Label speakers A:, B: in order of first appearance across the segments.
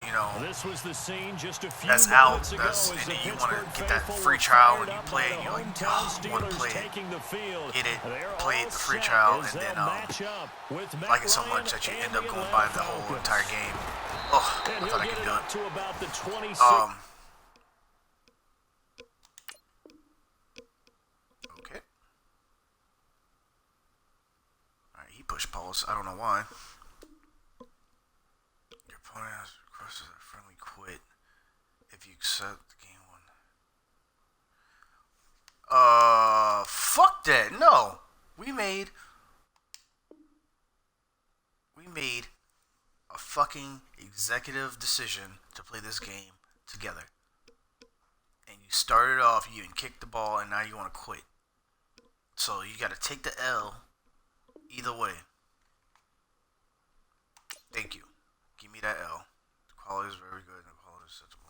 A: you know,
B: This was the scene just a few
A: that's out,
B: ago
A: that's,
B: as
A: and
B: the
A: you want to
B: Pittsburgh
A: get that
B: faithful
A: free
B: were
A: trial when
B: fired
A: you
B: up
A: play
B: by
A: it,
B: the
A: you're like,
B: hometown
A: oh, I want to
B: Steelers
A: play it,
B: taking the field.
A: get it,
B: They're
A: play
B: all
A: it the free
B: set
A: trial,
B: as
A: and then
B: they'll match up with Matt
A: like it so
B: Ryan
A: much that you
B: and
A: end up
B: the
A: going
B: Atlanta
A: by the whole
B: Falcons.
A: entire game. Oh,
B: And
A: I
B: he'll
A: thought I
B: get
A: could
B: it
A: do
B: up
A: it.
B: to about the 26.
A: Okay. Alright, he pushed pause. I don't know why. Your opponent has requested a friendly quit if you accept the game one. Fuck that. No. We made a fucking executive decision to play this game together. And you started off, you didn't kick the ball, and now you want to quit. So you got to take the L either way. Thank you. Give me that L. The quality is very good and the quality is acceptable.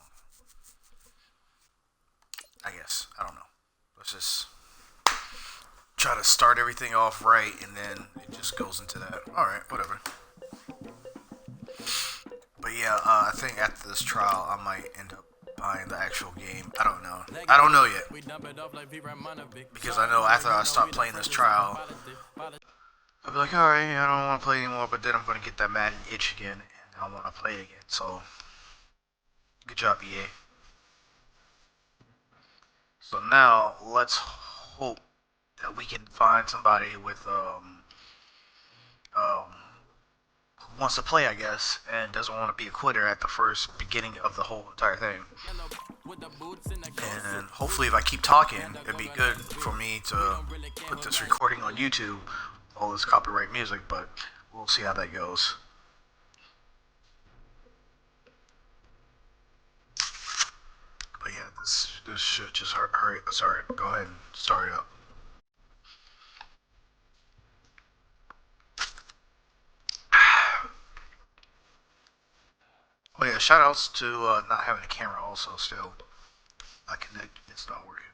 A: I guess. I don't know. Let's just try to start everything off right, and then it just goes into that. Alright, whatever. But yeah, I think after this trial, I might end up buying the actual game. I don't know. I don't know yet. Because I know after I stop playing this trial, I'll be like, alright, I don't want to play anymore, but then I'm going to get that Madden itch again, and I want to play it again. So, good job, EA. So now, let's hope that we can find somebody with, who wants to play, I guess, and doesn't want to be a quitter at the first beginning of the whole entire thing. And hopefully if I keep talking, it'd be good for me to put this recording on YouTube, all this copyright music, but we'll see how that goes. But yeah, this should just hurry. Sorry, go ahead and start it up. Oh yeah, shout outs to not having a camera also still. I connect, it's not working.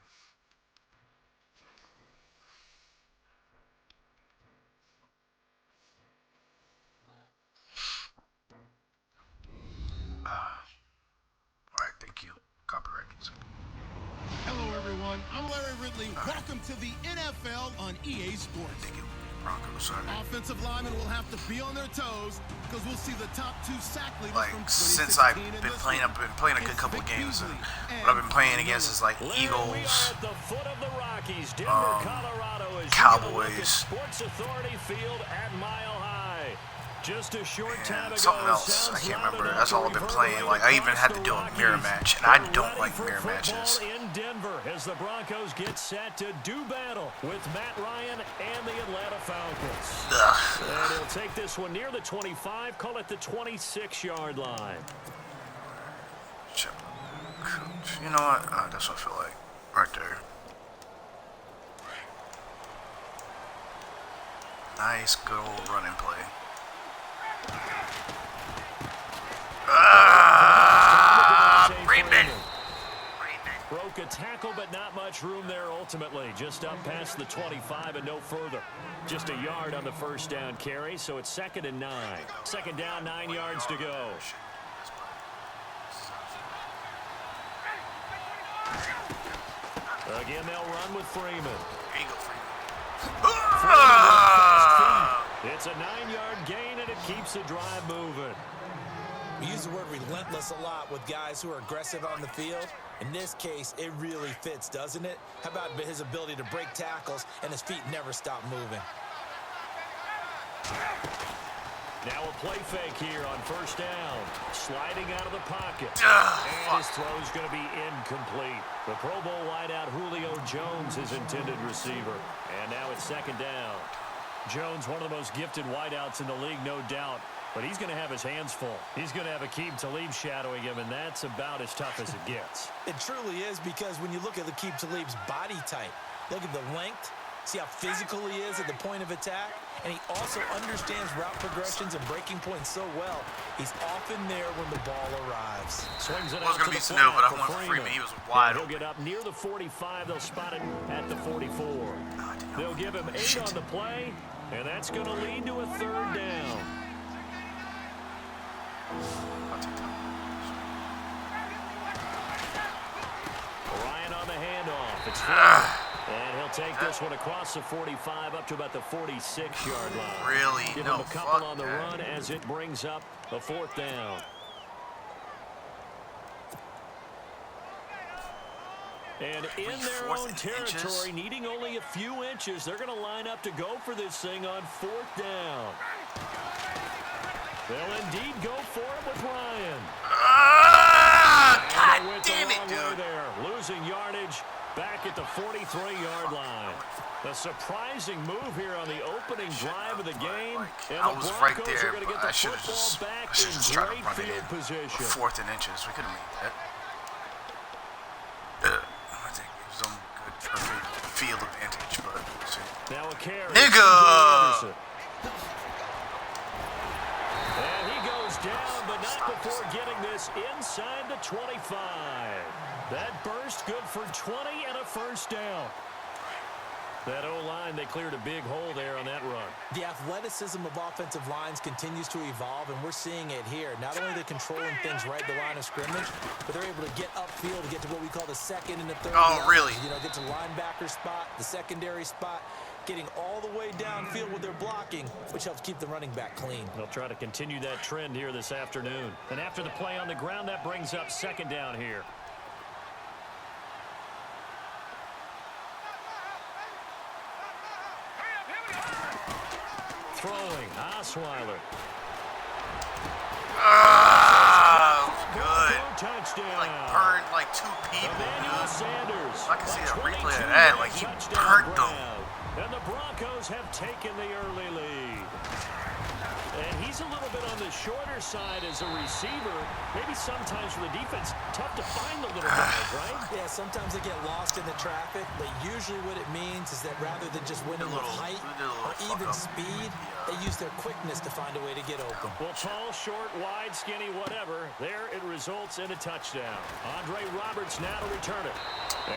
A: Alright, thank you. Copyright music.
C: Hello everyone, I'm Larry Ridley. Welcome to the NFL on EA Sports.
A: Thank you. Broncos, sorry.
C: Offensive linemen will have to be on their toes because we'll see the top two sack leaders
A: Like,
C: from
A: since I've
C: 2016 in
A: been
C: this
A: playing,
C: league.
A: I've been playing a good
C: It's
A: couple of
C: Vic
A: games, and
C: Beasley
A: what I've been playing
C: and
A: against is like
B: Larry, we
A: Eagles,
B: are at the foot of the Rockies, Denver, Colorado, as
A: Cowboys.
B: you get a look at Sports Authority Field at Mile High. Just a short time ago,
A: and something else. I can't remember. That's all I've been playing. Like, I even had to do a mirror match, and I don't like mirror matches.
B: In Denver, as the Broncos get set to do battle with Matt Ryan and the Atlanta Falcons. And he'll take this one near the 25, call it the 26-yard line.
A: You know what? That's what I feel like. Right there. Nice, good old running play. Raymond!
B: Broke a tackle, but not much room there ultimately. Just up past the 25 and no further. Just a yard on the first down carry, so it's 2nd and 9. Second down, 9 yards to go. Again, they'll run with Freeman.
A: There you go, Freeman.
B: It's a 9-yard gain, and it keeps the drive moving.
D: We use the word relentless a lot with guys who are aggressive on the field. In this case, it really fits, doesn't it? How about his ability to break tackles and his feet never stop moving?
B: Now a play fake here on first down. Sliding out of the pocket. And his throw's going to be incomplete. The Pro Bowl wideout Julio Jones, his intended receiver. And now it's 2nd down. Jones, one of the most gifted wideouts in the league, no doubt. But he's going to have his hands full. He's going to have Aqib Talib shadowing him, and that's about as tough as it gets.
D: It truly is, because when you look at Aqib Talib's body type, look at the length, see how physical he is at the point of attack, and he also understands route progressions and breaking points so well. He's often there when the ball arrives.
B: Swings it
A: I was
B: out
A: going to
B: to
A: be
B: the
A: Snow, but I
B: flat
A: want
B: for
A: Freeman. He was wide
B: He'll
A: open.
B: get up near the 45. They'll spot it at the 44. They'll give him 8 on the play, and that's going to lead to a 3rd down.
A: I'll take that.
B: It's flat. And he'll take this one across the 45 up to about the 46-yard line.
A: Really?
B: Give
A: No,
B: him a couple
A: fuck
B: on the
A: that.
B: run as it brings up a 4th down. And in their own territory, needing only a few inches, they're going to line up to go for this thing on 4th down. They'll indeed go for it with Ryan.
A: God damn it, dude.
B: There, losing yardage back at the 43-yard line. A surprising move here on the opening drive of the game. And
A: I was right
B: Broncos
A: there,
B: are gonna
A: but
B: get the
A: I should have
B: football back
A: just
B: in
A: tried to
B: great
A: run it
B: field
A: in.
B: position.
A: 4th and inches. We could have made that. I think it was some good perfect field advantage, but we'll see.
B: Now a carry.
A: Nigga!
B: And he goes down, but not before getting this inside the 25. That burst good for 20 and a 1st down. That O-line, they cleared a big hole there on that run.
D: The athleticism of offensive lines continues to evolve, and we're seeing it here. Not only are they controlling things right at the line of scrimmage, but they're able to get upfield to get to what we call the 2nd and the 3rd.
A: Oh, really?
D: You know, get to linebacker spot, the secondary spot, getting all the way downfield with their blocking, which helps keep the running back clean.
B: They'll try to continue that trend here this afternoon. And after the play on the ground, that brings up 2nd down here. Throwing, Osweiler.
A: Good.
B: Touchdown.
A: Like burned like 2 people,
B: Emmanuel
A: dude.
B: Sanders.
A: I can see a replay of
B: 22
A: that. Like, he
B: touchdown
A: burnt them.
B: ground. And the Broncos have taken the early lead. And he's a little bit on the shorter side as a receiver. Maybe sometimes for the defense, tough to find the little guys, right?
D: Yeah, sometimes they get lost in the traffic, but usually what it means is that rather than just winning with height or even speed, they use their quickness to find a way to get open.
B: Well, tall, short, wide, skinny, whatever, there it results in a touchdown. Andre Roberts now to return it.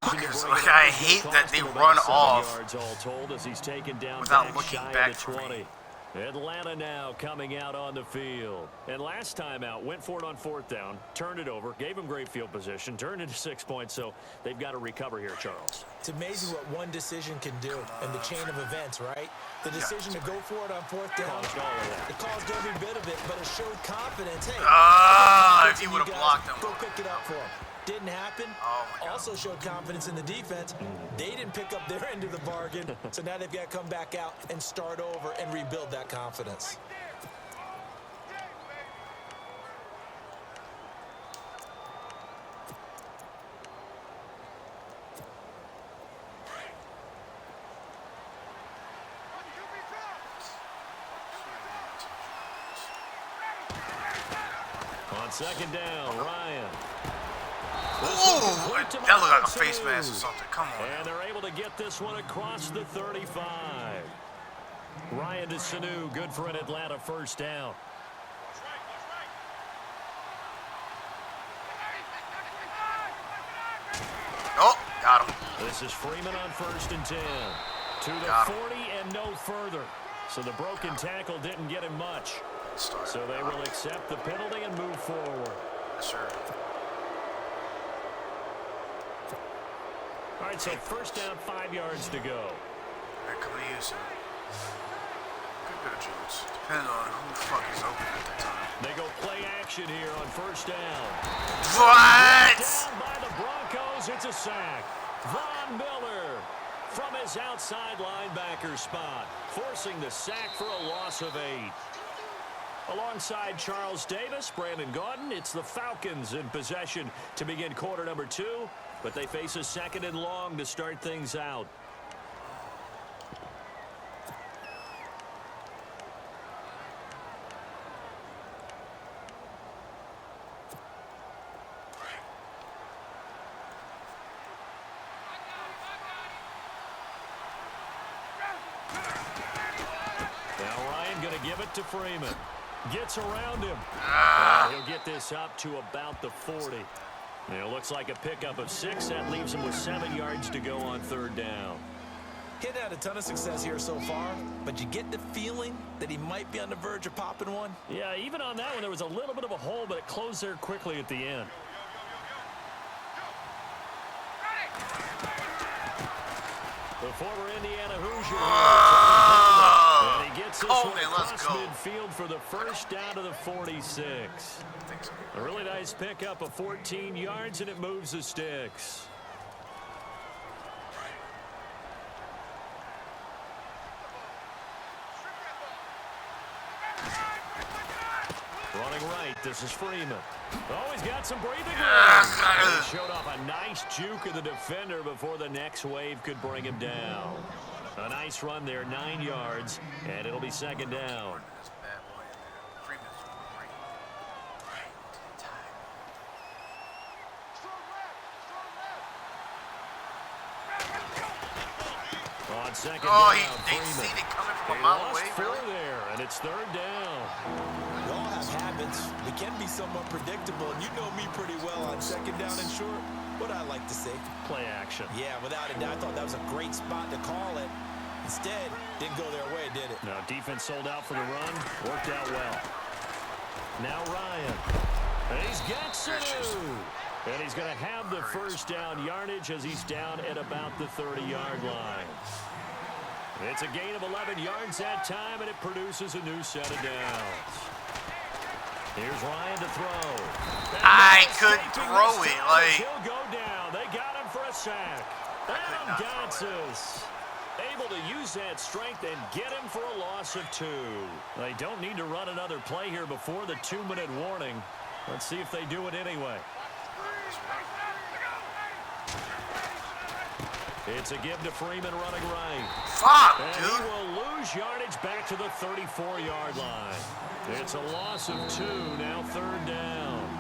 A: Like, I hate that they run off
B: yards all told as he's taken down
A: without
B: back
A: looking
B: shy
A: back
B: of the
A: for
B: 20.
A: me.
B: Atlanta now coming out on the field. And last time out, went for it on 4th down, turned it over, gave him great field position, turned it to 6 points, so they've got to recover here, Charles.
D: It's amazing what one decision can do in the chain of events, right? The decision to go for it on 4th down, it caused every bit of it, but it showed confidence. Hey,
A: if you would have blocked them.
D: go pick it up for him. Didn't happen.
A: Oh my God.
D: Also showed confidence in the defense. They didn't pick up their end of the bargain, so now they've got to come back out and start over and rebuild that confidence.
B: On 2nd down, Ryan.
A: Ooh, that looked like a face mask or something. Come on.
B: And they're able to get this one across the 35. Ryan to Sanu, good for an Atlanta 1st down.
A: Oh, got him.
B: This is Freeman on 1st and 10. To the
A: Got him.
B: 40 and no further. So the broken tackle didn't get him much. So they will accept the penalty and move forward.
A: Yes, sir.
B: All right, so 1st down, 5 yards to go.
A: Alright, come to you, sir. Good bit of Jones. Depending on who the fuck is open at that time.
B: They go play action here on 1st down.
A: What?
B: Down by the Broncos, it's a sack. Von Miller from his outside linebacker spot, forcing the sack for a loss of 8. Alongside Charles Davis, Brandon Gaudin, it's the Falcons in possession to begin quarter number 2, but they face a 2nd and long to start things out. Now Ryan going to give it to Freeman. Gets around him. And he'll get this up to about the 40. And it looks like a pickup of 6. That leaves him with 7 yards to go on 3rd down.
D: He'd had a ton of success here so far, but you get the feeling that he might be on the verge of popping one.
B: Yeah, even on that one, there was a little bit of a hole, but it closed there quickly at the end. former Indiana Hoosier.
A: Oh,
B: and he gets this
A: Coleman,
B: one
A: let's
B: across
A: go.
B: midfield for the first down to the 46. A really nice pickup of 14 yards, and it moves the sticks. Running right, this is Freeman. Oh, he's got some breathing room. He showed off a nice juke of the defender before the next wave could bring him down. A nice run there, 9 yards, and it'll be second down. On second down,
A: they
B: Freeman.
A: seen it coming from a
B: They
A: mile
B: lost
A: away,
B: 4
A: really?
B: there, and it's third down.
D: We all have habits. We can be somewhat predictable, and you know me pretty well on second down and short. What I like to say.
B: Play action.
D: Yeah, without a doubt, I thought that was a great spot to call it. Instead, didn't go their way, did it?
B: Now defense sold out for the run. Worked out well. Now Ryan. And he's got Sanu. And he's going to have the first down yardage as he's down at about the 30-yard line. It's a gain of 11 yards that time, and it produces a new set of downs. Here's Ryan to throw.
A: I couldn't throw it. Like,
B: He'll go down. They got him for a sack. Adam Gotsis able to use that strength and get him for a loss of 2. They don't need to run another play here before the 2-minute warning. Let's see if they do it anyway. It's a give to Freeman running right.
A: fuck,
B: And
A: dude.
B: he will lose yardage back to the 34-yard line. It's a loss of 2, now third down.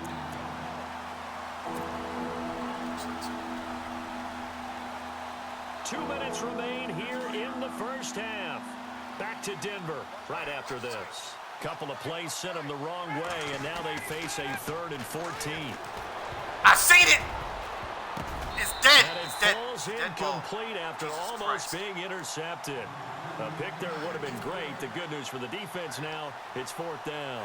B: Two minutes remain here in the first half. Back to Denver right after this. Couple of plays sent them the wrong way, and now they face a 3rd and 14.
A: I seen it. It's dead.
B: And it
A: It's dead.
B: falls
A: Dead ball.
B: incomplete after
A: Jesus
B: almost
A: Christ.
B: being intercepted. A pick there would have been great. The good news for the defense now, it's 4th down.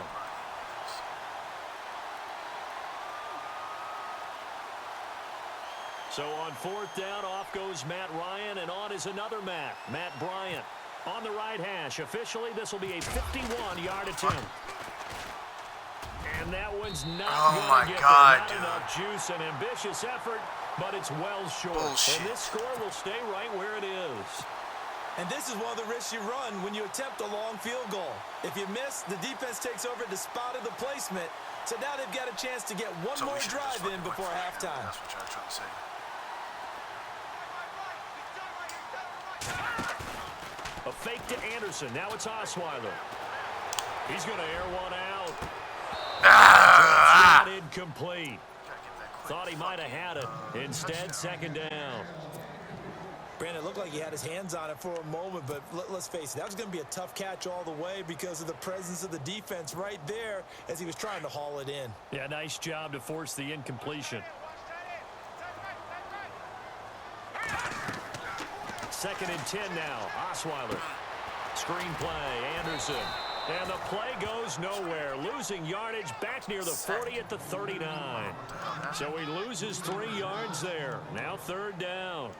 B: So on 4th down, off goes Matt Ryan, and on is another Matt Bryant. On the right hash, officially this will be a 51-yard attempt. And that one's not going to get
A: God,
B: there.
A: dude.
B: Not enough juice, an ambitious effort, but it's well short.
A: Bullshit.
B: And this score will stay right where it is.
D: And this is one of the risks you run when you attempt a long field goal. If you miss, the defense takes over the spot of the placement. So now they've got a chance to get one
A: So we
D: more
A: should just
D: drive in
A: fucking
D: before
A: win.
D: halftime.
A: That's what y'all trying to say.
B: A fake to Anderson. Now it's Osweiler. He's going to air one out.
A: Ah!
B: Not incomplete. Thought he might have had it. Instead, second down.
D: Brandon, it looked like he had his hands on it for a moment, but let's face it, that was going to be a tough catch all the way because of the presence of the defense right there as he was trying to haul it in.
B: Yeah, nice job to force the incompletion. 2nd and 10 now. Osweiler. Screen play. Anderson. And the play goes nowhere. Losing yardage back near the 40 at the 39. So he loses 3 yards there. Now 3rd down.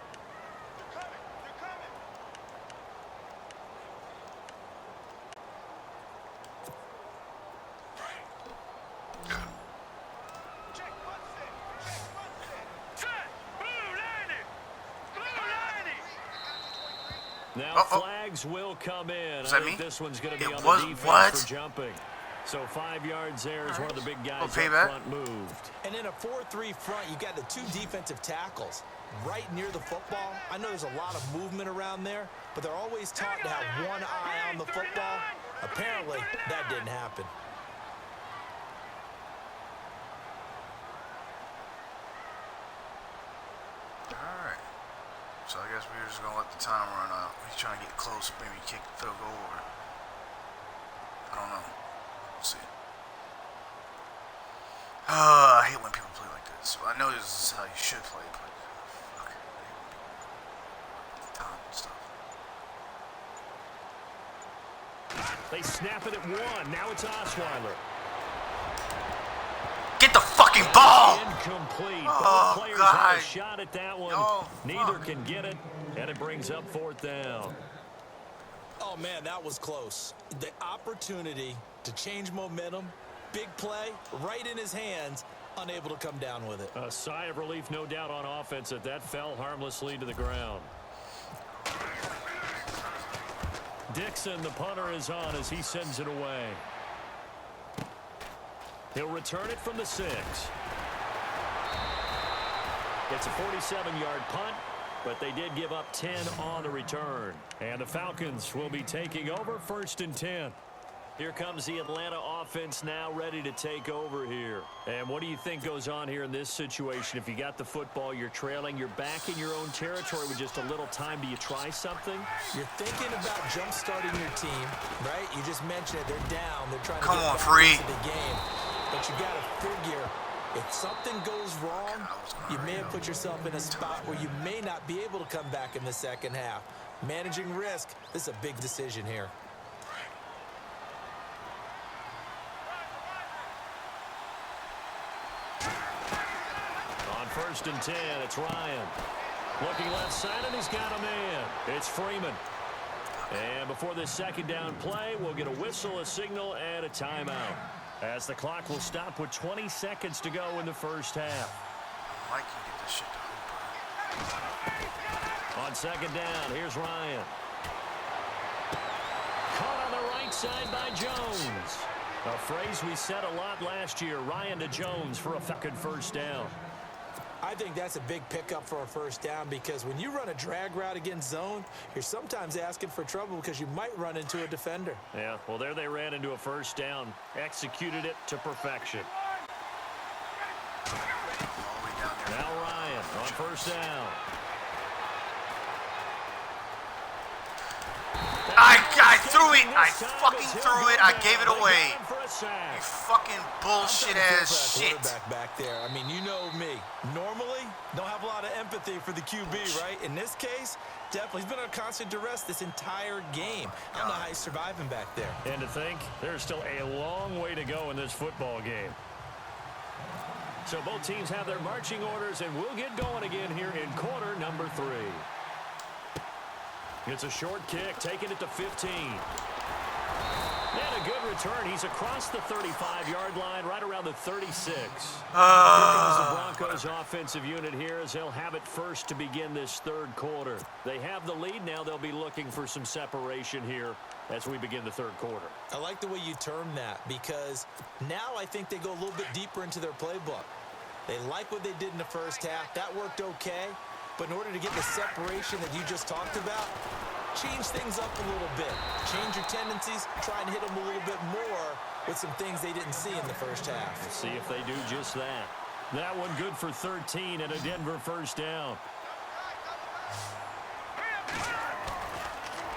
B: Now flags will come in.
A: that
B: I think
A: me?
B: this one's going to be
A: It
B: on
A: was-
B: the defense
A: what?
B: for jumping. So 5 yards there as one of the big guys up
A: payback.
B: front moved.
D: And in a 4-3 front, you've got the 2 defensive tackles right near the football. I know there's a lot of movement around there, but they're always taught to have one eye on the football. Apparently, that didn't happen.
A: Alright. So I guess we're just going to let the time run out. He's trying to get close, maybe kick the field goal or... I don't know. We'll see. I hate when people play like this. I know this is how you should play, but... Fuck. I hate when people time and stuff.
B: They snap it at 1. Now it's Osweiler.
A: Get the fucking ball!
B: Incomplete.
A: Oh,
B: Both players
A: God.
B: had a shot at that one.
A: No,
B: Neither
A: fuck.
B: can get it. And it brings up 4th down.
D: Oh, man, that was close. The opportunity to change momentum, big play, right in his hands, unable to come down with it.
B: A sigh of relief, no doubt, on offense that fell harmlessly to the ground. Dixon, the punter, is on as he sends it away. He'll return it from the 6. It's a 47-yard punt, but they did give up 10 on the return. And the Falcons will be taking over 1st and 10. Here comes the Atlanta offense now ready to take over here. And what do you think goes on here in this situation? If you got the football, you're trailing, you're back in your own territory with just a little time. Do you try something?
D: You're thinking about jump-starting your team, right? You just mentioned it. They're down. They're trying to
A: Come
D: get
A: on,
D: back
A: free.
D: into the game. But you got to figure, if something goes wrong, you may have put yourself in a spot where you may not be able to come back in the second half. Managing risk, this is a big decision here.
B: On 1st and 10, it's Ryan. Looking left side, and he's got a man. It's Freeman. And before this 2nd down play, we'll get a whistle, a signal, and a timeout, as the clock will stop with 20 seconds to go in the 1st half.
A: I can get this shit to
B: On 2nd down, here's Ryan. Caught on the right side by Jones. A phrase we said a lot last year, Ryan to Jones for a fucking 1st down.
D: I think that's a big pickup for a 1st down, because when you run a drag route against zone, you're sometimes asking for trouble because you might run into a defender.
B: Yeah, well, there they ran into a 1st down, executed it to perfection. Now Ryan on 1st down.
A: I threw it. I fucking threw it. I gave it away. You fucking bullshit ass shit.
D: Quarterback back there. I mean, you know me. Normally, don't have a lot of empathy for the QB, right? In this case, definitely. He's been on constant duress this entire game. I don't know how he's surviving back there.
B: And to think, there's still a long way to go in this football game. So both teams have their marching orders, and we'll get going again here in quarter number 3. It's a short kick, taking it to 15. And a good return. He's across the 35-yard line, right around the 36. Here comes the Broncos offensive unit here as they'll have it first to begin this 3rd quarter. They have the lead now. They'll be looking for some separation here as we begin the 3rd quarter.
D: I like the way you term that, because now I think they go a little bit deeper into their playbook. They like what they did in the 1st half. That worked okay. But in order to get the separation that you just talked about, change things up a little bit. Change your tendencies, try and hit them a little bit more with some things they didn't see in the 1st half.
B: We'll see if they do just that. That one good for 13 and a Denver 1st down.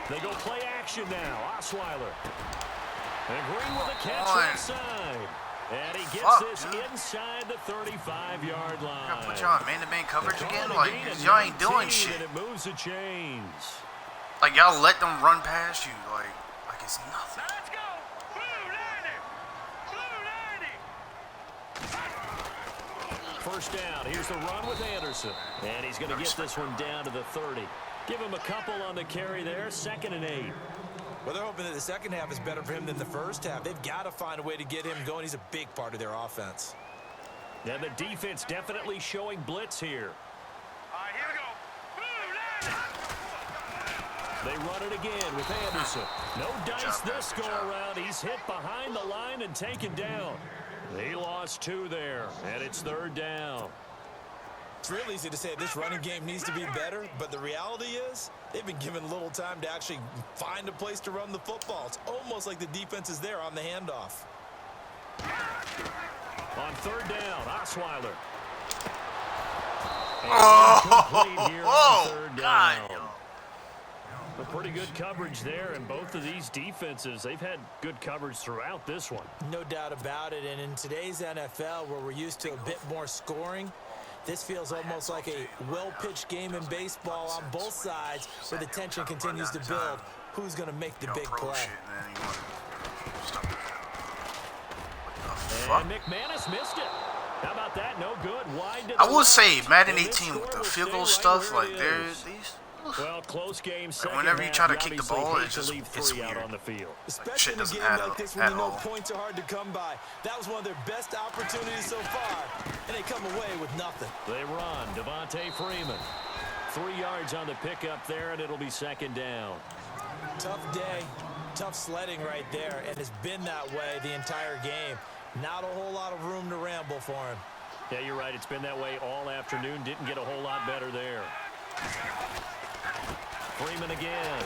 B: They go play action now. Osweiler. And Green with a catch outside. And he gets this inside the 35-yard line.
A: Gotta put y'all in man-to-man coverage again? Like, y'all ain't doing shit.
B: And it moves the chains.
A: Like, y'all let them run past you. Like it's nothing.
E: Let's go! Blue 90! Blue 90!
B: 1st down. Here's the run with Anderson. And he's going to get this one down to the 30. Give him a couple on the carry there. 2nd and 8.
D: Well, they're hoping that the 2nd half is better for him than the 1st half. They've got to find a way to get him going. He's a big part of their offense.
B: And the defense definitely showing blitz here.
E: All right, here we go. Blue 90!
B: They run it again with Anderson. No dice this go around. He's hit behind the line and taken down. They lost 2 there, and it's 3rd down.
D: It's real easy to say this running game needs to be better, but the reality is they've been given little time to actually find a place to run the football. It's almost like the defense is there on the handoff.
B: On 3rd down, Osweiler.
A: Oh, God.
B: A pretty good coverage there, and both of these defenses, they've had good coverage throughout this one.
D: No doubt about it, and in today's NFL, where we're used to a bit more scoring, this feels almost like a well-pitched game in baseball on both sides, where the tension continues to build. Who's going to make the big play?
B: And McManus missed it. How about that? No good. Wide to the
A: I will say,
B: left.
A: Madden
B: And this
A: 18 with
B: score
A: the
B: will
A: field goal
B: stay
A: stuff,
B: right where
A: like
B: it
A: there's
B: is.
A: these
B: Well, close game.
A: whenever you try to kick the ball, it's just it's
B: out
A: weird.
B: on the field.
D: Especially in a
A: doesn't
D: game
A: add
D: like
A: up
D: this when
A: at
D: you know
A: all.
D: points are hard to come by. That was one of their best opportunities so far, and they come away with nothing.
B: They run. Devontae Freeman. 3 yards on the pickup there, and it'll be second down.
D: Tough day, tough sledding right there, and it's been that way the entire game. Not a whole lot of room to ramble for him.
B: Yeah, you're right. It's been that way all afternoon. Didn't get a whole lot better there. Freeman again.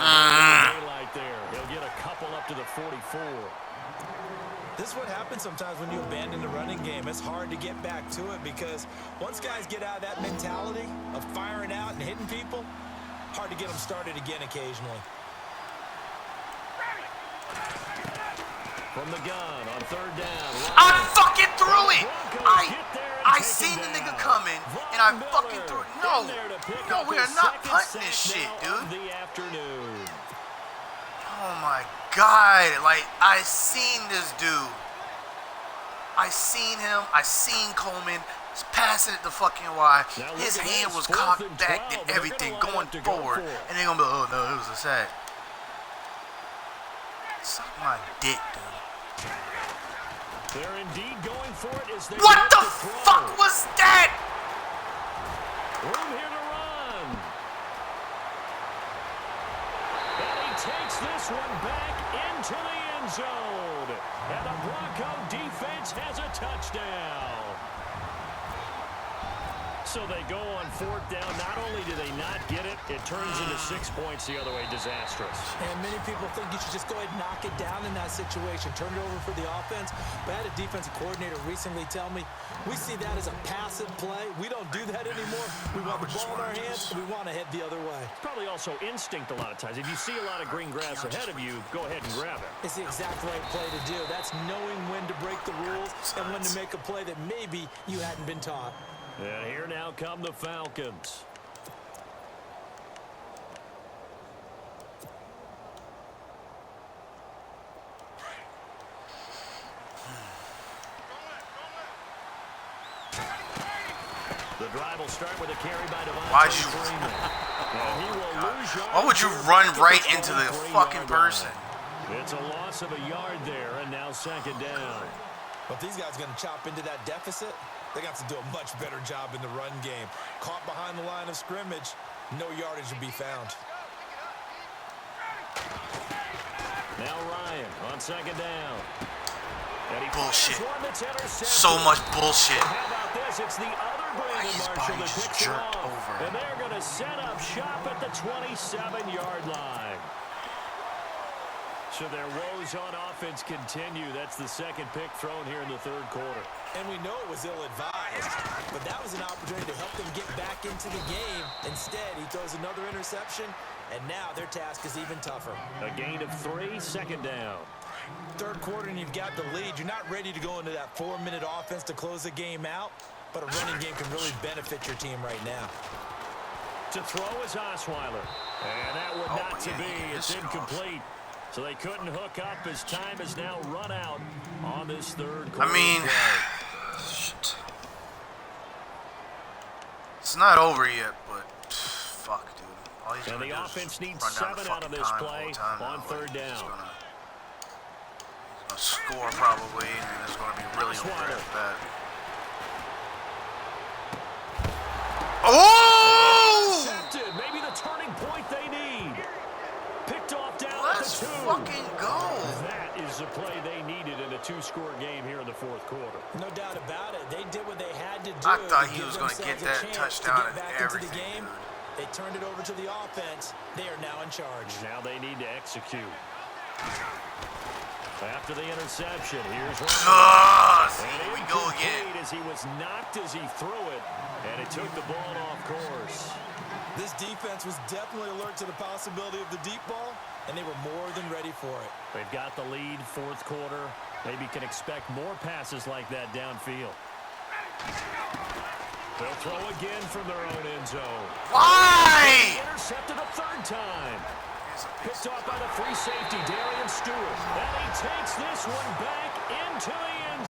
B: And daylight there. He'll get a couple up to the 44.
D: This is what happens sometimes when you abandon the running game. It's hard to get back to it because once guys get out of that mentality of firing out and hitting people, hard to get them started again occasionally.
B: From the gun on third down.
A: I fucking threw it! I seen the nigga coming, and I fucking threw it. No, we are not punting this shit, dude.
B: The afternoon.
A: Oh my God, like, I seen this dude. I seen him, I seen Coleman. He's passing it to fucking Y. His hand was cocked back and everything going forward. And they're gonna be like, oh no, it was a sack. Suck my dick, dude.
B: They're indeed going for it as they
A: What the fuck was that?
B: Room here to run. And he takes this one back into the end zone. And the Bronco defense has a touchdown. So they go on fourth down. Not only do they not get it, it turns into 6 points the other way. Disastrous.
D: And many people think you should just go ahead and knock it down in that situation. Turn it over for the offense. But I had a defensive coordinator recently tell me, we see that as a passive play. We don't do that anymore. We want the ball in our hands, and we want to head the other way.
B: Probably also instinct a lot of times. If you see a lot of green grass ahead of you, go ahead and grab it.
D: It's the exact right play to do. That's knowing when to break the rules and when to make a play that maybe you hadn't been taught.
B: And here now come the Falcons. The drive will start with a carry by Devontae Freeman.
A: Why would you run right into the fucking person?
B: It's a loss of a yard there, and now second down.
D: But these guys are going to chop into that deficit. They got to do a much better job in the run game. Caught behind the line of scrimmage, no yardage will be found.
B: Now Ryan on second down.
A: Bullshit. So much bullshit.
B: How about this? It's the other Brandon Marshall that
A: just
B: picks it
A: jerked
B: off.
A: over.
B: And they're going to set up shop at the 27-yard line. So their woes on offense continue. That's the second pick thrown here in the third quarter.
D: And we know it was ill-advised, but that was an opportunity to help them get back into the game. Instead, he throws another interception, and now their task is even tougher.
B: A gain of 3, second down.
D: Third quarter, and you've got the lead. You're not ready to go into that 4-minute offense to close the game out, but a running game can really benefit your team right now.
B: To throw is Osweiler. And that would not to be. It's incomplete. So they couldn't hook up as time has now run out on this third quarter.
A: I mean, shit. It's not over yet, but fuck, dude. All he's
B: and
A: gonna
B: the
A: do
B: offense
A: is
B: needs
A: run down
B: 7
A: the
B: out of
A: fucking
B: this
A: time
B: play
A: all the time
B: on
A: now.
B: third
A: Like,
B: down.
A: He's gonna score probably, and it's gonna be really over after that. Oh!
B: Intercepted. Maybe the turning point they need. Picked off down at
A: Let's
B: the 2.
A: fucking go.
B: That is the play they needed in a 2-score game here in the fourth quarter.
D: No doubt about it. They did what they had to do.
A: I thought he
D: to
A: was
D: give
A: going to get
D: themselves a
A: that
D: chance to
A: touchdown
D: get
A: and
D: back into the
A: everything,
D: game. They turned it over to the offense. They are now in charge.
B: Now they need to execute. After the interception, here's
A: Ryan. Here we go again.
B: As he was knocked as he threw it, and it took the ball off course.
D: This defense was definitely alert to the possibility of the deep ball, and they were more than ready for it.
B: They've got the lead, fourth quarter. Maybe can expect more passes like that downfield. They'll throw again from their own end zone.
A: Why?
B: Intercepted a third time. Picked off by the free safety, Darian Stewart. And he takes this one back into the end